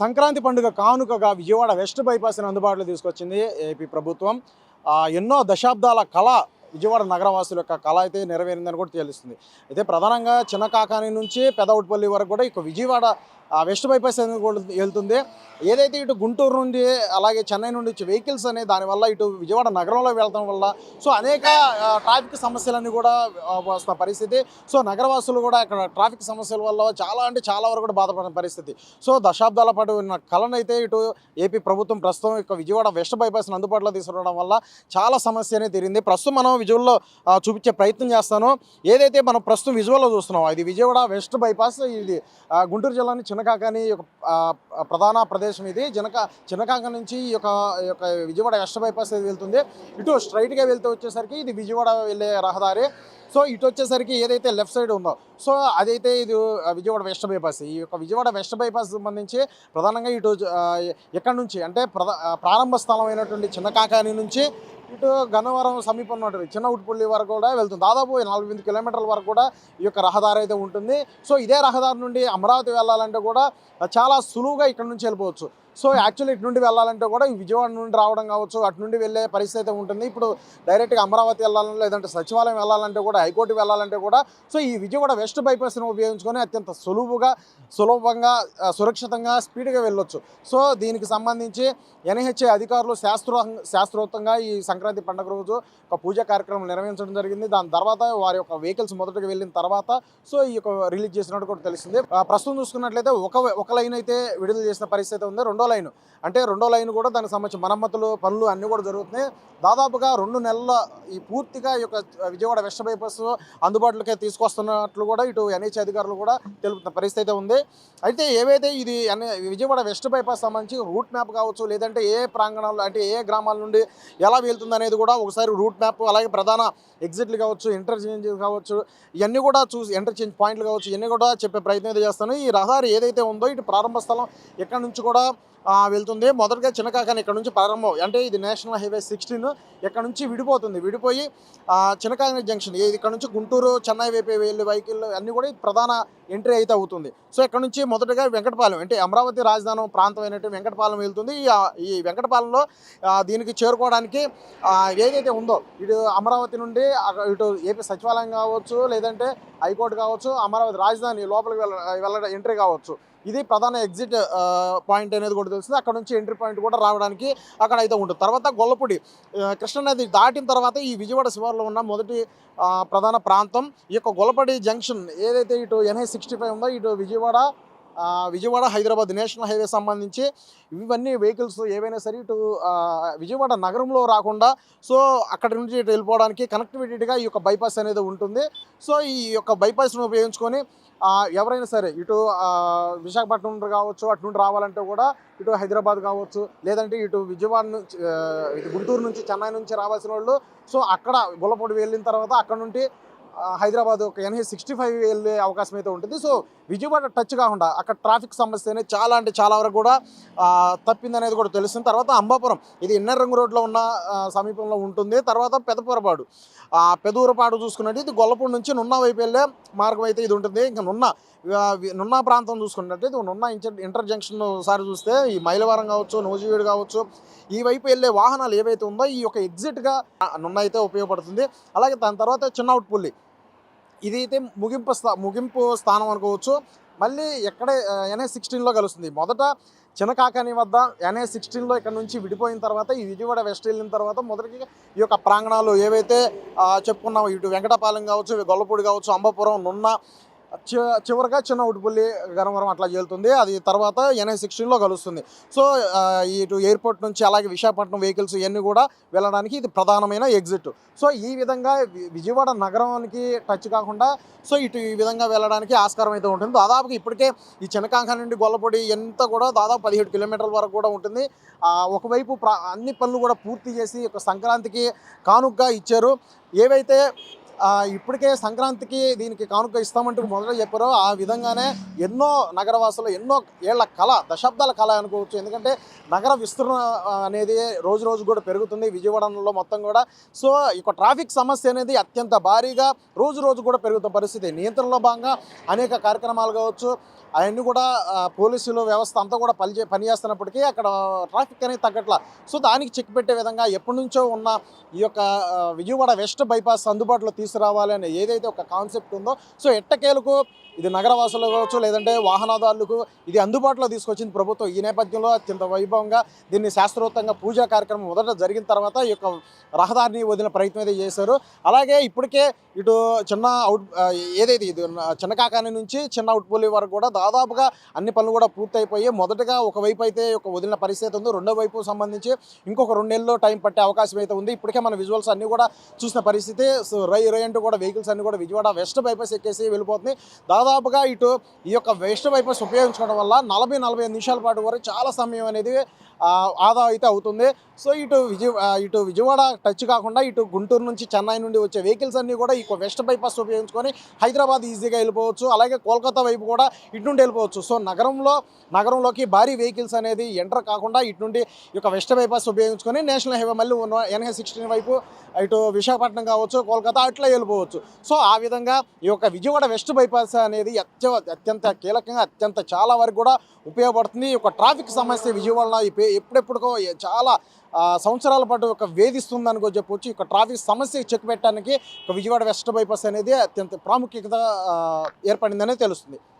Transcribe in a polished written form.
సంక్రాంతి పండుగ కానుకగా విజయవాడ వెస్ట్ బైపాస్ని అందుబాటులో తీసుకొచ్చింది ఏపీ ప్రభుత్వం. ఎన్నో దశాబ్దాల కళ విజయవాడ నగరవాసుల యొక్క కళ అయితే నెరవేరిందని కూడా తెలుస్తుంది. అయితే ప్రధానంగా చిన్న కాకాని నుంచి పెదవుట్పల్లి వరకు కూడా ఇక విజయవాడ వెస్ట్ బైపాస్ అనేది కూడా వెళ్తుంది. ఏదైతే ఇటు గుంటూరు నుండి అలాగే చెన్నై నుండి వచ్చే వెహికల్స్ అనే దానివల్ల ఇటు విజయవాడ నగరంలో వెళ్ళడం వల్ల అనేక ట్రాఫిక్ సమస్యలన్నీ కూడా వస్తున్న పరిస్థితి. నగరవాసులు కూడా ఇక్కడ ట్రాఫిక్ సమస్యల వల్ల చాలా వరకు కూడా బాధపడిన పరిస్థితి. దశాబ్దాల పాటు ఉన్న కళనైతే ఇటు ఏపీ ప్రభుత్వం ప్రస్తుతం ఇక విజయవాడ వెస్ట్ బైపాస్ని అందుబాటులో తీసుకురావడం వల్ల చాలా సమస్య అనేది తీరింది. ప్రస్తుతం మనం విజువల్లో చూపించే ప్రయత్నం చేస్తాను. ఏదైతే మనం ప్రస్తుతం విజువల్లో చూస్తున్నాం ఇది విజయవాడ వెస్ట్ బైపాస్. ఇది గుంటూరు జిల్లాని చిన్నకాకాని ప్రధాన ప్రదేశం. ఇది చిన్నకాక నుంచి ఈ యొక్క విజయవాడ వెస్ట్ బైపాస్ వెళ్తుంది. ఇటు స్ట్రైట్గా వెళ్తే వచ్చేసరికి ఇది విజయవాడ వెళ్ళే రహదారి. ఇటు వచ్చేసరికి ఏదైతే లెఫ్ట్ సైడ్ ఉందో అదైతే ఇది విజయవాడ వెస్ట్ బైపాస్. ఈ యొక్క విజయవాడ వెస్ట్ బైపాస్ సంబంధించి ప్రధానంగా ఇటు ఎక్కడి నుంచి అంటే ప్రారంభ స్థలం అయినటువంటి చిన్నకాకాని నుంచి ఇటు గన్నవరం సమీపంలో ఉంటుంది చిన్న ఉట్పల్లి వరకు కూడా వెళ్తుంది. దాదాపు 48 కిలోమీటర్ల వరకు కూడా ఈ యొక్క రహదారి అయితే ఉంటుంది. ఇదే రహదారి నుండి అమరావతి వెళ్ళాలంటే కూడా చాలా సులువుగా ఇక్కడ నుంచి వెళ్ళిపోవచ్చు. యాక్చువల్లీ ఇటు నుండి వెళ్ళాలంటే కూడా విజయవాడ నుండి రావడం కావచ్చు, అటు నుండి వెళ్ళే పరిస్థితి అయితే ఉంటుంది. ఇప్పుడు డైరెక్ట్గా అమరావతి వెళ్ళాలని లేదంటే సచివాలయం వెళ్ళాలంటే కూడా హైకోర్టు వెళ్ళాలంటే కూడా ఈ విజయవాడ వెస్ట్ బైపాస్ని ఉపయోగించుకొని అత్యంత సులభంగా సురక్షితంగా స్పీడ్గా వెళ్ళొచ్చు. దీనికి సంబంధించి ఎన్హెచ్ఏ అధికారులు శాస్త్రోక్తంగా ఈ సంక్రాంతి పండుగ రోజు ఒక పూజా కార్యక్రమం నిర్వహించడం జరిగింది. దాని తర్వాత వారి యొక్క వెహికల్స్ మొదటగా వెళ్ళిన తర్వాత ఈ యొక్క రిలీజ్ చేసినట్టు కూడా తెలిసింది. ప్రస్తుతం చూసుకున్నట్లయితే ఒక లైన్ అయితే విడుదల చేసిన పరిస్థితి ఉంది. రెండో లైన్ కూడా దానికి సంబంధించిన మరమ్మతులు పనులు అన్నీ కూడా జరుగుతున్నాయి. దాదాపుగా 2 నెలల ఈ పూర్తిగా ఈ యొక్క విజయవాడ వెస్ట్ బైపాస్ అందుబాటులోకి తీసుకొస్తున్నట్లు కూడా ఇటు ఎన్హెచ్ అధికారులు కూడా తెలుపుతున్న పరిస్థితి అయితే ఉంది. అయితే ఏవైతే ఇది విజయవాడ వెస్ట్ బైపాస్ సంబంధించి రూట్ మ్యాప్ కావచ్చు, లేదంటే ఏ ప్రాంగణాలు అంటే ఏ గ్రామాల నుండి ఎలా వెళ్తుంది అనేది కూడా ఒకసారి రూట్ మ్యాప్, అలాగే ప్రధాన ఎగ్జిట్లు కావచ్చు, ఇంటర్చేంజ్ కావచ్చు, ఇవన్నీ కూడా ఇంటర్చేంజ్ పాయింట్లు కావచ్చు, ఇవన్నీ కూడా చెప్పే ప్రయత్నం అయితే చేస్తాను. ఈ రహదారి ఏదైతే ఉందో ఇటు ప్రారంభ స్థలం ఎక్కడి నుంచి కూడా వెళ్తుంది. మొదటగా చిన్నకాకాని ఇక్కడ నుంచి ప్రారంభం అంటే ఇది నేషనల్ హైవే 16 ఇక్కడ నుంచి విడిపోయి చిన్నకాకాని జంక్షన్ ఇక్కడ నుంచి గుంటూరు చెన్నై వైపు వెళ్ళే వెహికల్ అన్నీ కూడా ప్రధాన ఎంట్రీ అయితే అవుతుంది. ఇక్కడ నుంచి మొదటగా వెంకటపాలెం అంటే అమరావతి రాజధాని ప్రాంతం అయినట్టు వెంకటపాలెం వెళ్తుంది. ఈ వెంకటపాలెంలో దీనికి చేరుకోవడానికి ఏదైతే ఉందో ఇటు అమరావతి నుండి ఇటు ఏపీ సచివాలయం కావచ్చు, లేదంటే హైకోర్టు కావచ్చు, అమరావతి రాజధాని లోపలికి వెళ్ళడం ఎంట్రీ కావచ్చు, ఇది ప్రధాన ఎగ్జిట్ పాయింట్ అనేది కూడా తెలుస్తుంది. అక్కడ నుంచి ఎంట్రీ పాయింట్ కూడా రావడానికి అక్కడ అయితే ఉంటుంది. తర్వాత గొల్లపూడి కృష్ణానది దాటిన తర్వాత ఈ విజయవాడ శివారులో ఉన్న మొదటి ప్రధాన ప్రాంతం ఈ యొక్క గొల్లపూడి జంక్షన్ ఏదైతే ఇటు NH65 ఉందో ఇటు విజయవాడ హైదరాబాద్ నేషనల్ హైవే సంబంధించి ఇవన్నీ వెహికల్స్ ఏవైనా సరే ఇటు విజయవాడ నగరంలో రాకుండా అక్కడి నుంచి ఇటు వెళ్ళిపోవడానికి కనెక్టివిటీగా ఈ యొక్క బైపాస్ అనేది ఉంటుంది. ఈ యొక్క బైపాస్ను ఉపయోగించుకొని ఎవరైనా సరే ఇటు విశాఖపట్నం నుండి కావచ్చు, అటు నుండి రావాలంటే కూడా ఇటు హైదరాబాద్ కావచ్చు, లేదంటే ఇటు విజయవాడ నుంచి ఇటు గుంటూరు నుంచి చెన్నై నుంచి రావాల్సిన వాళ్ళు అక్కడ గొల్లపూడి వెళ్ళిన తర్వాత అక్కడ నుండి హైదరాబాద్ ఒక NH65 వెళ్ళే అవకాశం అయితే ఉంటుంది. విజయవాడ టచ్ కాకుండా అక్కడ ట్రాఫిక్ సమస్య అనేది చాలా వరకు కూడా తప్పిందనేది కూడా తెలుస్తుంది. తర్వాత అంబాపురం ఇది ఇన్నర్ రింగ్ రోడ్లో ఉన్న సమీపంలో ఉంటుంది. తర్వాత పెదూరపాడు చూసుకున్నట్టు ఇది గొల్లపూడి నుంచి నున్నా వైపు వెళ్ళే మార్గం అయితే ఇది ఉంటుంది. ఇంకా నున్నా ప్రాంతం చూసుకున్నట్టు ఇది నున్నా ఇంటర్ జంక్షన్ ఒకసారి చూస్తే ఈ మైలవరం కావచ్చు, నూజివీడు కావచ్చు, ఈ వైపు వెళ్ళే వాహనాలు ఏవైతే ఉందో ఈ యొక్క ఎగ్జిట్గా నున్నా అయితే ఉపయోగపడుతుంది. అలాగే దాని తర్వాత చిన్న ఉట్పల్లి ఇది అయితే ముగింపు స్థానం అనుకోవచ్చు. మళ్ళీ ఎక్కడే NH16లో కలుస్తుంది. మొదట చిన్నకాకాని వద్ద NH16లో ఇక్కడ నుంచి విడిపోయిన తర్వాత ఈ విజయవాడ వెస్ట్ వెళ్ళిన తర్వాత మొదటిగా ఈ యొక్క ప్రాంగణాలు ఏవైతే చెప్పుకున్నామో ఇటు వెంకటపాలెం కావచ్చు, గొల్లపూడి కావచ్చు, అంబాపురం, నున్నా, చివరిగా చిన్న ఉట్పల్లి గన్నవరం అట్లా వెళ్తుంది. అది తర్వాత NH16లో కలుస్తుంది. ఇటు ఎయిర్పోర్ట్ నుంచి అలాగే విశాఖపట్నం వెహికల్స్ ఇవన్నీ కూడా వెళ్ళడానికి ఇది ప్రధానమైన ఎగ్జిట్. ఈ విధంగా విజయవాడ నగరానికి టచ్ కాకుండా ఇటు ఈ విధంగా వెళ్ళడానికి ఆస్కారం అయితే ఉంటుంది. దాదాపుగా ఇప్పటికే ఈ చిన్నకాకాని నుండి గొల్లపూడి ఎంత కూడా దాదాపు 17 కిలోమీటర్ల వరకు కూడా ఉంటుంది. ఒకవైపు అన్ని పనులు కూడా పూర్తి చేసి ఒక సంక్రాంతికి కానుకగా ఇచ్చారు. ఏవైతే ఇప్పటికే సంక్రాంతికి దీనికి కానుక ఇస్తామంటూ మొదట చెప్పారో ఆ విధంగానే ఎన్నో నగరవాసులు ఎన్నో ఏళ్ల కళ, దశాబ్దాల కళ అనుకోవచ్చు. ఎందుకంటే నగర విస్తరణ అనేది రోజు కూడా పెరుగుతుంది విజయవాడలో మొత్తం కూడా. ఇక ట్రాఫిక్ సమస్య అనేది అత్యంత భారీగా రోజు కూడా పెరుగుతున్న పరిస్థితి. నియంత్రణలో భాగంగా అనేక కార్యక్రమాలు కావచ్చు, అవన్నీ కూడా పోలీసులు వ్యవస్థ అంతా కూడా పనిచేస్తున్నప్పటికీ అక్కడ ట్రాఫిక్ అనేది తగ్గట్లా. సో దానికి చెక్ పెట్టే విధంగా ఎప్పటి నుంచో ఉన్న ఈ యొక్క విజయవాడ వెస్ట్ బైపాస్ అందుబాటులో తీసుకురావాలి అనే ఏదైతే ఒక కాన్సెప్ట్ ఉందో, సో ఎట్టకేలకు ఇది నగరవాసులు కావచ్చు, లేదంటే వాహనదారులకు ఇది అందుబాటులో తీసుకొచ్చింది ప్రభుత్వం. ఈ నేపథ్యంలో అత్యంత వైభవంగా దీన్ని శాస్త్రోక్తంగా పూజా కార్యక్రమం మొదట జరిగిన తర్వాత ఈ యొక్క రహదారిని వదిలిన ప్రయత్నం అయితే చేశారు. అలాగే ఇప్పటికే ఇటు చిన్న ఏదైతే ఇది చిన్న కాకాని నుంచి చిన్న అవుట్పల్లి వరకు కూడా దాదాపుగా అన్ని పనులు కూడా పూర్తయిపోయి మొదటగా ఒకవైపు అయితే ఒక వదిలిన పరిస్థితి ఉంది. రెండో వైపు సంబంధించి ఇంకొక 2 నెలల్లో టైం పట్టే అవకాశం అయితే ఉంది. ఇప్పటికే మన విజువల్స్ అన్నీ కూడా చూసిన పరిస్థితి. సో రై అంటూ కూడా వెహికల్స్ అన్నీ కూడా విజయవాడ వెస్ట్ బైపాస్ ఎక్కేసి వెళ్ళిపోతుంది. దాదాపుగా ఇటు ఈ యొక్క వెస్ట్ బైపాస్ ఉపయోగించుకోవడం వల్ల 40-45 నిమిషాల పాటు వరకు చాలా సమయం అనేది ఆదా అయితే అవుతుంది. సో ఇటు విజయవాడ టచ్ కాకుండా ఇటు గుంటూరు నుంచి చెన్నై నుండి వచ్చే వెహికల్స్ అన్నీ కూడా ఈ వెస్ట్ బైపాస్ ఉపయోగించుకొని హైదరాబాద్ ఈజీగా వెళ్ళిపోవచ్చు. అలాగే కోల్కతా వైపు కూడా ఇటు నుండి వెళ్ళిపోవచ్చు. సో నగరంలోకి భారీ వెహికల్స్ అనేది ఎంటర్ కాకుండా ఇటు నుండి ఈ యొక్క వెస్ట్ బైపాస్ ఉపయోగించుకొని నేషనల్ హైవే మళ్ళీ NH16 వైపు ఇటు విశాఖపట్నం కావచ్చు, కోల్కతా అట్లా వెళ్ళిపోవచ్చు. సో ఆ విధంగా ఈ యొక్క విజయవాడ వెస్ట్ బైపాస్ అనేది అత్యంత కీలకంగా చాలా వరకు కూడా ఉపయోగపడుతుంది. ఈ యొక్క ట్రాఫిక్ సమస్య విజయవాడలో ఎప్పుడెప్పుడుకో చాలా సంవత్సరాల పాటు ఒక వేధిస్తుందని కూడా చెప్పవచ్చు. ఇక ట్రాఫిక్ సమస్య చెక్ పెట్టడానికి విజయవాడ వెస్ట్ బైపాస్ అనేది అత్యంత ప్రాముఖ్యత ఏర్పడిందనే తెలుస్తుంది.